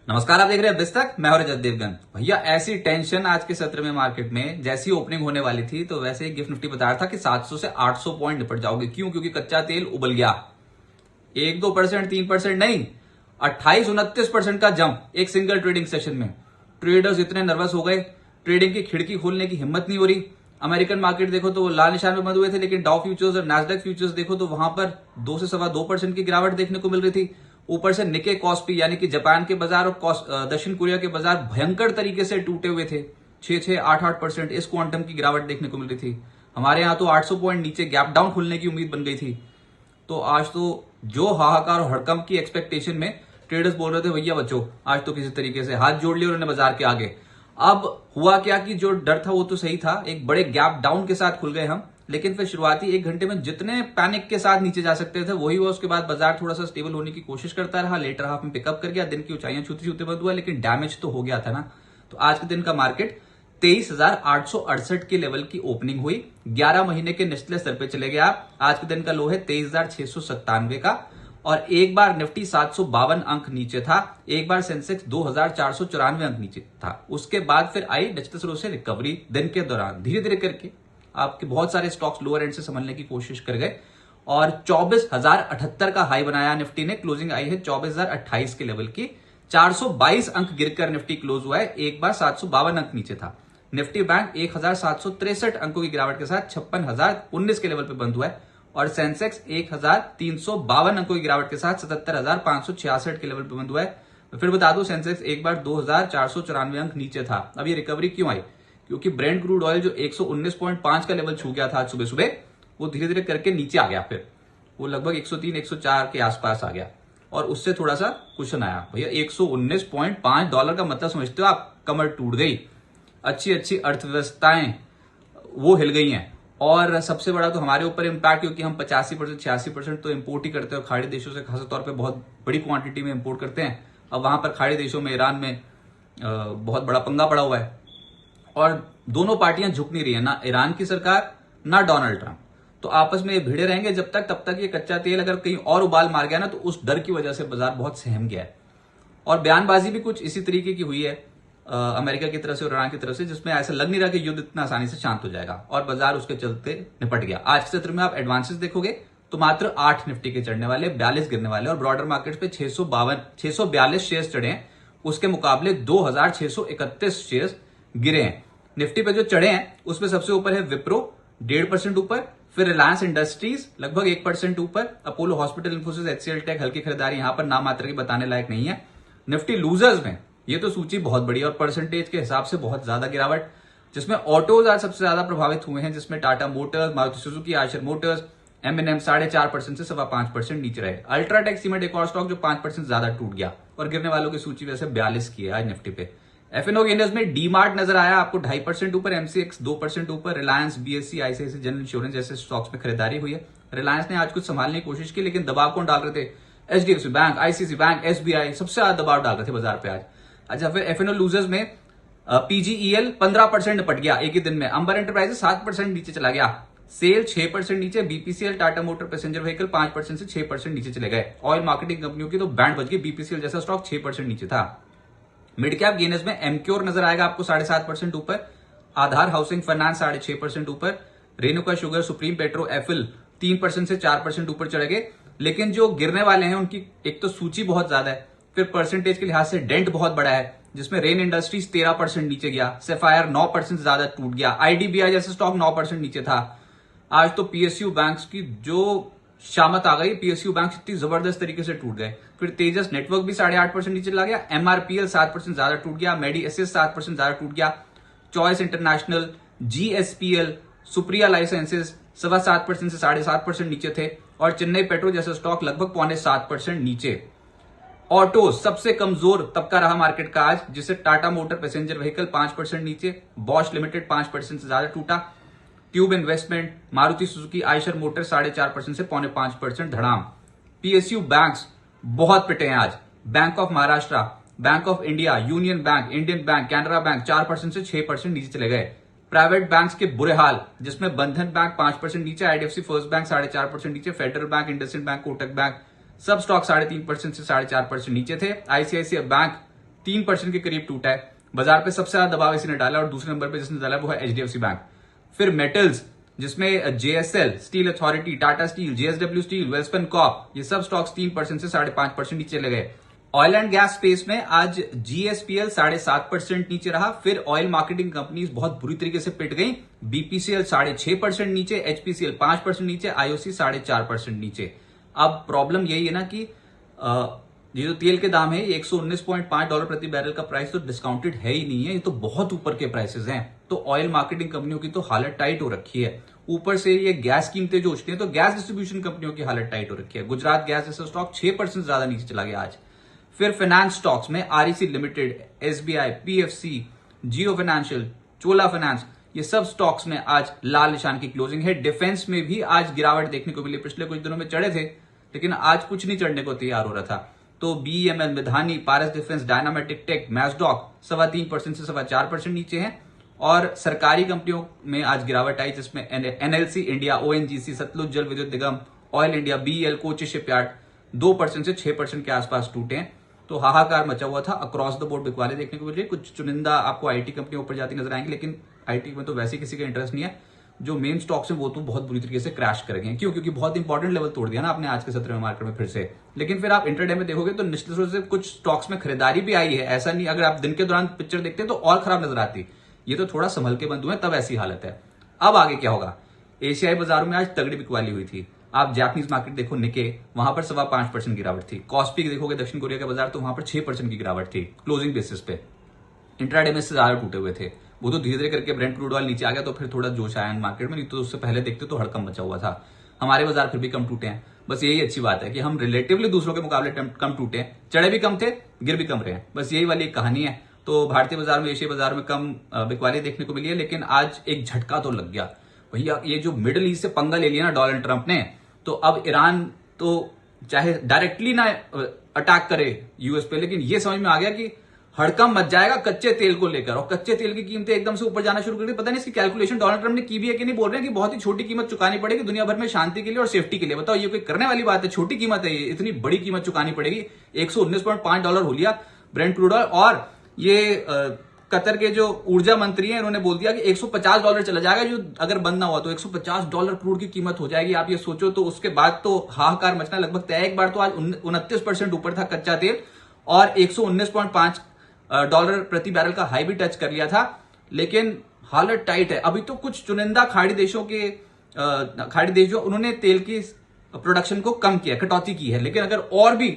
नमस्कार, आप देख रहे हैं बिस्तक। मैं हूं रजत देवगन। भैया ऐसी टेंशन आज के सत्र में मार्केट में, जैसी ओपनिंग होने वाली थी तो वैसे ही गिफ्ट निफ्टी बता रहा था कि 700 से 800 पॉइंट निपट जाओगे। क्यों? क्योंकि कच्चा तेल उबल गया। 1-2%, 3% नहीं, 28-29% का जंप एक सिंगल ट्रेडिंग सेशन में। ट्रेडर्स इतने नर्वस हो गए, ट्रेडिंग की खिड़की खोलने की हिम्मत नहीं हो रही। अमेरिकन मार्केट देखो तो वो लाल निशान में बंद हुए थे, लेकिन डाउ फ्यूचर्स और नैस्डैक फ्यूचर्स देखो तो वहां पर 2 से 2.25% की गिरावट देखने को मिल रही थी। ऊपर से निके कॉस्पी यानी कि जापान के बाजार और दक्षिण कोरिया के बाजार भयंकर तरीके से टूटे हुए थे। 6-8% इस क्वांटम की गिरावट देखने को मिल रही थी। हमारे यहां तो 800 पॉइंट नीचे गैप डाउन खुलने की उम्मीद बन गई थी। तो आज तो जो हाहाकार और हड़कंप की एक्सपेक्टेशन में ट्रेडर्स बोल रहे थे भैया बच्चों, आज तो किसी तरीके से हाथ जोड़ लिए उन्होंने बाजार के आगे। अब हुआ क्या कि जो डर था वो तो सही था, एक बड़े गैप डाउन के साथ खुल गए हम, लेकिन फिर शुरुआती 1 घंटे में जितने पैनिक के साथ नीचे जा सकते थे वही हुआ। उसके बाद बाजार थोड़ा सा स्टेबल होने की कोशिश करता रहा, लेटर हाफ में पिकअप कर गया, दिन की ऊंचाइयां छूते छूते बंद हुआ, लेकिन डैमेज तो हो गया था ना। तो आज के दिन का मार्केट 23,868 के लेवल की ओपनिंग हुई। 11 महीने के निचले स्तर पे चले गया। आज के दिन का लो है 23,697 का, और एक बार निफ्टी 752 अंक नीचे था, एक बार सेंसेक्स 2,494 अंक नीचे था। उसके बाद फिर आई निचले स्तरों से रिकवरी। दिन के दौरान धीरे धीरे करके आपके बहुत सारे स्टॉक्स लोअर एंड से संभलने की कोशिश कर गए और 24,078 का हाई बनाया निफ्टी ने। क्लोजिंग आई है 24,028 के लेवल की। 422 अंक गिरकर निफ्टी क्लोज हुआ है, एक बार 752 अंक नीचे था। निफ्टी बैंक 1,763 अंकों की गिरावट के साथ 56,019 के लेवल पर बंद हुआ है, और सेंसेक्स 1,352 अंकों की गिरावट के साथ 77,566 के लेवल पर बंद हुआ है। फिर बता दूं, सेंसेक्स एक बार 2,494 अंक नीचे था। अब ये रिकवरी क्यों आई? क्योंकि ब्रेंट क्रूड ऑयल जो 119.5 का लेवल छू गया था आज सुबह सुबह, वो धीरे धीरे करके नीचे आ गया। फिर वो लगभग 103-104 के आसपास आ गया, और उससे थोड़ा सा कुशन आया। भैया $119.5 का मतलब समझते हो आप? कमर टूट गई। अच्छी अच्छी अर्थव्यवस्थाएं वो हिल गई हैं। और सबसे बड़ा तो हमारे ऊपर इम्पैक्ट, क्योंकि हम 85% 86% तो इम्पोर्ट ही करते हैं, खाड़ी देशों से खासतौर तौर पे बहुत बड़ी क्वांटिटी में इम्पोर्ट करते हैं। अब वहां पर खाड़ी देशों में, ईरान में बहुत बड़ा पंगा पड़ा हुआ है, और दोनों पार्टियां झुक नहीं रही है, ना ईरान की सरकार ना डोनाल्ड ट्रंप। तो आपस में ये भिड़े रहेंगे जब तक, तब तक ये कच्चा तेल अगर कहीं और उबाल मार गया ना, तो उस डर की वजह से बाजार बहुत सहम गया है। और बयानबाजी भी कुछ इसी तरीके की हुई है अमेरिका की तरफ से और ईरान की तरफ से, जिसमें ऐसा लग नहीं रहा कि युद्ध इतना आसानी से शांत हो जाएगा, और बाजार उसके चलते निपट गया। आज के सत्र में आप एडवांसेस देखोगे तो मात्र 8 निफ्टी के चढ़ने वाले, 42 गिरने वाले, और ब्रॉडर मार्केट पे 642 शेयर्स चढ़े हैं। उसके मुकाबले 2,631 शेयर्स गिरे हैं। निफ्टी पे जो चढ़े हैं उसमें सबसे ऊपर है विप्रो 1.5% ऊपर, फिर रिलायंस इंडस्ट्रीज लगभग 1% ऊपर, Apollo hospital, Infosys, HCL tech हल्की खरीदारी, यहां पर नाम मात्र की बताने लायक नहीं है। निफ्टी लूजर्स में ये तो सूची बहुत बड़ी और परसेंटेज के हिसाब से बहुत ज्यादा गिरावट, जिसमें ऑटोज आज सबसे ज्यादा प्रभावित हुए हैं, जिसमें Tata motors, Maruti Suzuki, Eicher motors, MNM 4.5% से 5.25% नीचे रहे। अल्ट्राटेक सीमेंट एक और स्टॉक जो 5% ज्यादा टूट गया, और गिरने वालों की सूची वैसे 42 की है आज निफ्टी पे। एफएनओ इंडेक्स में डीमार्ट नजर आया आपको 2.5% ऊपर, एमसीएक्स 2% ऊपर, Reliance, BSC, ICICI general insurance जैसे स्टॉक्स में खरीदारी हुई है। रिलायंस ने आज कुछ संभालने की कोशिश की, लेकिन दबाव कौन डाल रहे थे? HDFC bank, ICICI bank, SBI सबसे ज्यादा दबाव डाल रहे थे बाजार पे आज। अच्छा, फिर एफएनओ लूजर्स में पीजीईएल 15% निपट गया एक ही दिन में। अंबर एंटरप्राइजेस 7% नीचे चला गया। सेल 6% नीचे। BPCL, Tata motor passenger vehicle 5% से 6% नीचे चले गए। ऑयल मार्केटिंग कंपनियों की तो बैंड बज गई। बीपीसीएल जैसा स्टॉक 6% नीचे था। मिड कैप गेनर्स में एमक्योर नजर आएगा आपको 7.5% ऊपर, आधार हाउसिंग फाइनेंस 6.5% ऊपर, Renuka sugar, supreme petro, Eiffel 3% से 4% ऊपर चढ़े गए। लेकिन जो गिरने वाले हैं उनकी एक तो सूची बहुत ज्यादा है, फिर परसेंटेज के लिहाज से डेंट बहुत बड़ा है, जिसमें रेन इंडस्ट्रीज 13% नीचे गया, सेफायर 9% ज्यादा टूट गया, आईडीबीआई जैसे स्टॉक 9% नीचे था। आज तो पीएसयू बैंक्स की जो शामत आ गई, पीएसयू बैंक इतनी जबरदस्त तरीके से टूट गए। फिर तेजस नेटवर्क भी 8.5% नीचे चला गया, एमआरपीएल 7% ज्यादा टूट गया, मेडी एसएस 7% ज्यादा टूट गया, चॉइस इंटरनेशनल, जीएसपीएल, सुप्रिया लाइसेंसेस 7.25% से 7.5% नीचे थे, और चेन्नई पेट्रो जैसे स्टॉक लगभग 0.75% नीचे। ऑटो सबसे कमजोर तबका रहा मार्केट का आज, जिसे टाटा मोटर पैसेंजर व्हीकल 5% नीचे, बॉश लिमिटेड 5% से ज्यादा टूटा, tube investment, Maruti Suzuki, Eicher motor 4.5% से 0.5% धड़ाम। पीएसयू बैंक्स बहुत पिटे हैं आज। Bank of Maharashtra, bank of India, union bank, Indian bank, Canara bank 4% से 6% नीचे चले गए। प्राइवेट बैंक्स के बुरे हाल, जिसमें बंधन बैंक 5% नीचे, आईडीएफसी फर्स्ट बैंक 4.5% नीचे, federal bank, IndusInd bank, Kotak bank सब स्टॉक 3.5% से 4.5% नीचे थे। आईसीआईसीआई बैंक 3% के करीब टूटा है। बाजार पे सबसे ज्यादा दबाव इसी ने डाला और दूसरे नंबर पे जिसने डाला वो है एचडीएफसी बैंक। फिर मेटल्स जिसमें JSL, steel authority, Tata steel, JSW steel, Welspun Corp, ये सब स्टॉक्स 3% से 5.5% नीचे चले गए। ऑयल एंड गैस स्पेस में आज जीएसपीएल 7.5% नीचे रहा। फिर ऑयल मार्केटिंग कंपनीज बहुत बुरी तरीके से पिट गई। बीपीसीएल 6.5% नीचे, एचपीसीएल 5% नीचे, आईओसी 4.5% नीचे। अब प्रॉब्लम यही है ना कि ये जो तेल के दाम है $119.5 प्रति बैरल का प्राइस तो डिस्काउंटेड है ही नहीं है, ये तो बहुत ऊपर के प्राइसेस हैं। तो ऑयल मार्केटिंग कंपनियों की तो हालत टाइट हो रखी है। ऊपर से ये गैस कीमतें जो उछती हैं तो गैस डिस्ट्रीब्यूशन कंपनियों की हालत टाइट हो रखी है। गुजरात गैस जैसा स्टॉक 6% ज्यादा नीचे चला गया आज। फिर फाइनेंस स्टॉक्स में आरईसी लिमिटेड, एसबीआई, पीएफसी, जियो फाइनेंशियल, चोला फाइनेंस, ये सब स्टॉक्स में आज लाल निशान की क्लोजिंग है। डिफेंस में भी आज गिरावट देखने को मिली। पिछले कुछ दिनों में चढ़े थे लेकिन आज कुछ नहीं चढ़ने को तैयार हो रहा था। तो बीईएमएल, मिधानी, पारस डिफेंस, डायनामेटिक टेक, मैसडॉक 3.25% से 4.25% नीचे हैं। और सरकारी कंपनियों में आज गिरावट आई जिसमें NLC India, ONGC, Satluj Jal Vidyut Nigam, oil India, BEL, Kochi shipyard 2% से 6% के आसपास टूटे हैं। तो हाहाकार मचा हुआ था। अक्रॉस द बोर्ड बिकवाले देखने को मिल रही। कुछ चुनिंदा आपको आईटी कंपनियों ऊपर जाती नजर आएंगी, लेकिन आईटी में तो वैसे किसी का इंटरेस्ट नहीं है। जो मेन स्टॉक्स हैं वो तो बहुत बुरी तरीके से क्रैश कर गए। क्यों? क्योंकि बहुत इंपॉर्टेंट लेवल तोड़ दिया ना आपने आज के सत्र में मार्केट में फिर से। लेकिन फिर आप इंटरडे में देखोगे तो निश्चित रूप से कुछ स्टॉक्स में खरीदारी भी आई है। ऐसा नहीं, अगर आप दिन के दौरान पिक्चर देखते तो और खराब नजर आती। ये तो थोड़ा संभल के बंद हुए तब ऐसी हालत है। अब आगे क्या होगा? एशियाई बाजारों में आज तगड़ी बिकवाली हुई थी। आप जापानीज मार्केट देखो, निके, वहां पर 5.25% गिरावट थी। कॉस्पी देखोगे दक्षिण कोरिया का बाजार तो वहां पर 6% की गिरावट थी क्लोजिंग बेसिस पे। इंट्राडे में से ज्यादा टूटे हुए थे। वो तो धीरे धीरे करके ब्रेंट क्रूड ऑयल नीचे आ गया तो फिर थोड़ा जोश आया मार्केट में, नहीं तो उससे पहले देखते तो हड़कम मचा हुआ था। हमारे बाजार फिर भी कम टूटे हैं। बस यही अच्छी बात है कि हम रिलेटिवली दूसरों के मुकाबले कम टूटे हैं। चढ़े भी कम थे, गिर भी कम रहे हैं। बस यही वाली एक कहानी है। तो भारतीय बाजार में, एशियाई बाजार में कम बिकवाली देखने को मिली है। लेकिन आज एक झटका तो लग गया भैया। ये जो मिडिल ईस्ट से पंगा ले लिया ना डोनाल्ड ट्रंप ने, तो अब ईरान तो चाहे डायरेक्टली ना अटैक करे यूएस पे, लेकिन ये समझ में आ गया कि हड़कम मच जाएगा कच्चे तेल को लेकर। और कच्चे तेल की कीमतें एकदम से ऊपर जाना शुरू कर दी। पता नहीं इसकी कैलकुलेशन डोनाल्ड ट्रंप ने की भी है कि नहीं। बोल रहे हैं कि बहुत ही छोटी कीमत चुकानी पड़ेगी दुनिया भर में शांति के लिए और सेफ्टी के लिए। बताओ ये कोई करने वाली बात है? छोटी कीमत है ये, इतनी बड़ी कीमत चुकानी पड़ेगी। $119.5 हो लिया ब्रेंट क्रूड ऑयल। और ये कतर के जो ऊर्जा मंत्री हैं इन्होंने बोल दिया कि $150 चला जाएगा, जो अगर बंद ना हुआ तो $150 क्रूड की कीमत हो जाएगी। आप ये सोचो। तो उसके बाद तो हाहाकार मचना लगभग तय। एक बार तो आज 29% ऊपर था कच्चा तेल और $119.5 प्रति बैरल का हाई भी टच कर लिया था। लेकिन हालत टाइट है। अभी तो कुछ चुनिंदा खाड़ी देश जो उन्होंने तेल की प्रोडक्शन को कम किया, कटौती की है। लेकिन अगर और भी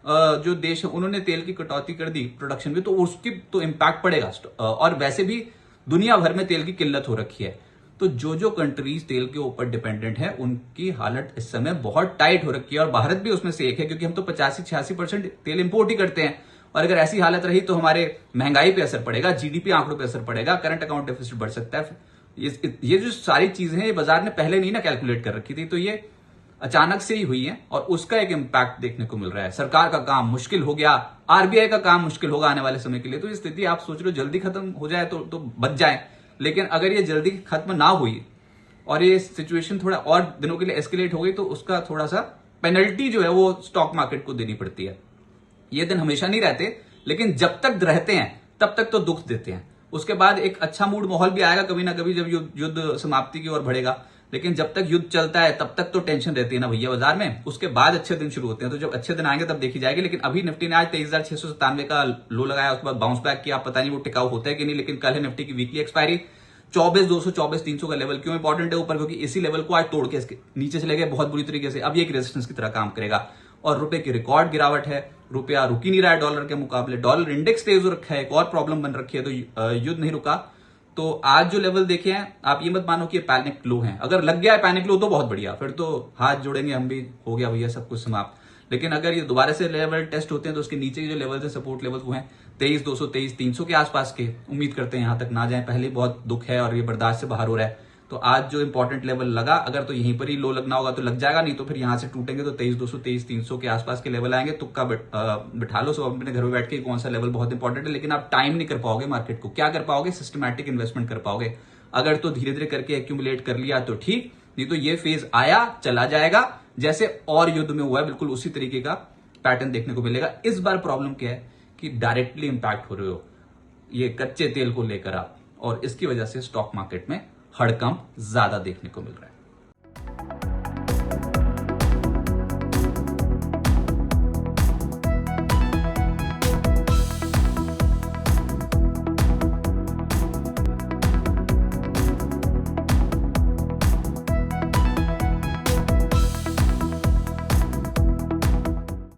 जो देश है उन्होंने तेल की कटौती कर दी प्रोडक्शन में, तो उसकी तो इंपैक्ट पड़ेगा। और वैसे भी दुनिया भर में तेल की किल्लत हो रखी है। तो जो कंट्रीज तेल के ऊपर डिपेंडेंट है उनकी हालत इस समय बहुत टाइट हो रखी है। और भारत भी उसमें से एक है, क्योंकि हम तो 85-86% तेल इंपोर्ट ही करते हैं। और अगर ऐसी हालत रही तो हमारे महंगाई पे असर पड़ेगा, जीडीपी आंकड़ों पे असर पड़ेगा, करंट अकाउंट डेफिसिट बढ़ सकता है। ये जो सारी चीजें हैं ये बाजार ने पहले नहीं ना कैलकुलेट कर रखी थी, तो ये अचानक से ही हुई है और उसका एक इम्पैक्ट देखने को मिल रहा है। सरकार का काम मुश्किल हो गया, आरबीआई का काम मुश्किल होगा आने वाले समय के लिए। तो ये स्थिति आप सोच रहे हो जल्दी खत्म हो जाए तो बच जाए। लेकिन अगर ये जल्दी खत्म ना हुई और ये सिचुएशन थोड़ा और दिनों के लिए एस्केलेट हो गई तो उसका थोड़ा सा पेनल्टी जो है वो स्टॉक मार्केट को देनी पड़ती है। ये दिन हमेशा नहीं रहते, लेकिन जब तक रहते हैं तब तक तो दुख देते हैं। उसके बाद एक अच्छा मूड माहौल भी आएगा कभी ना कभी, जब युद्ध समाप्ति की ओर बढ़ेगा। लेकिन जब तक युद्ध चलता है तब तक तो टेंशन रहती है ना भैया बाजार में। उसके बाद अच्छे दिन शुरू होते हैं, तो जब अच्छे दिन आएंगे तब देखी जाएगी। लेकिन अभी निफ्टी ने आज 23,697 का लो लगाया, उसके बाद बाउंस बैक किया। पता नहीं वो टिकाऊ होता है कि नहीं। लेकिन कल है निफ्टी की वीकली एक्सपायरी। 24,200, 24,300 का लेवल क्यों इंपॉर्टेंट है ऊपर? क्योंकि इसी लेवल को आज तोड़ के इसके नीचे चले गए बहुत बुरी तरीके से। अब ये एक रेजिस्टेंस की तरह काम करेगा। और रुपए की रिकॉर्ड गिरावट है, रुपया रुक ही नहीं रहा है डॉलर के मुकाबले। डॉलर इंडेक्स तेज हो रखा है, एक और प्रॉब्लम बन रखी है। तो युद्ध नहीं रुका। तो आज जो लेवल देखे हैं आप ये मत मानो कि पैनिक लो है। अगर लग गया है पैनिक लो तो बहुत बढ़िया, फिर तो हाथ जोड़ेंगे हम भी, हो गया भैया सब कुछ समाप्त। लेकिन अगर ये दोबारा से लेवल टेस्ट होते हैं तो उसके नीचे के जो लेवल है सपोर्ट लेवल वो है 23,200, 23,300 के आसपास के। उम्मीद करते हैं यहां तक ना जाए। पहले बहुत दुख है और ये बर्दाश्त से बाहर हो रहा है। तो आज जो इंपॉर्टेंट लेवल लगा, अगर तो यहीं पर ही लो लगना होगा तो लग जाएगा, नहीं तो फिर यहां से टूटेंगे तो 23,200, 23,300 के आसपास के लेवल आएंगे। तुक्का बिठा लो सब अपने घर में बैठ के कौन सा लेवल बहुत इंपॉर्टेंट है। लेकिन आप टाइम नहीं कर पाओगे मार्केट को। क्या कर पाओगे? सिस्टमैटिक इन्वेस्टमेंट कर पाओगे। अगर तो धीरे धीरे करके एक्यूमुलेट कर लिया तो ठीक, नहीं तो ये फेज आया चला जाएगा। जैसे और युद्ध में हुआ है बिल्कुल उसी तरीके का पैटर्न देखने को मिलेगा। इस बार प्रॉब्लम क्या है कि डायरेक्टली इंपैक्ट हो रहे हो ये कच्चे तेल को लेकर आप, और इसकी वजह से स्टॉक मार्केट में हड़कंप ज्यादा देखने को मिल रहा है।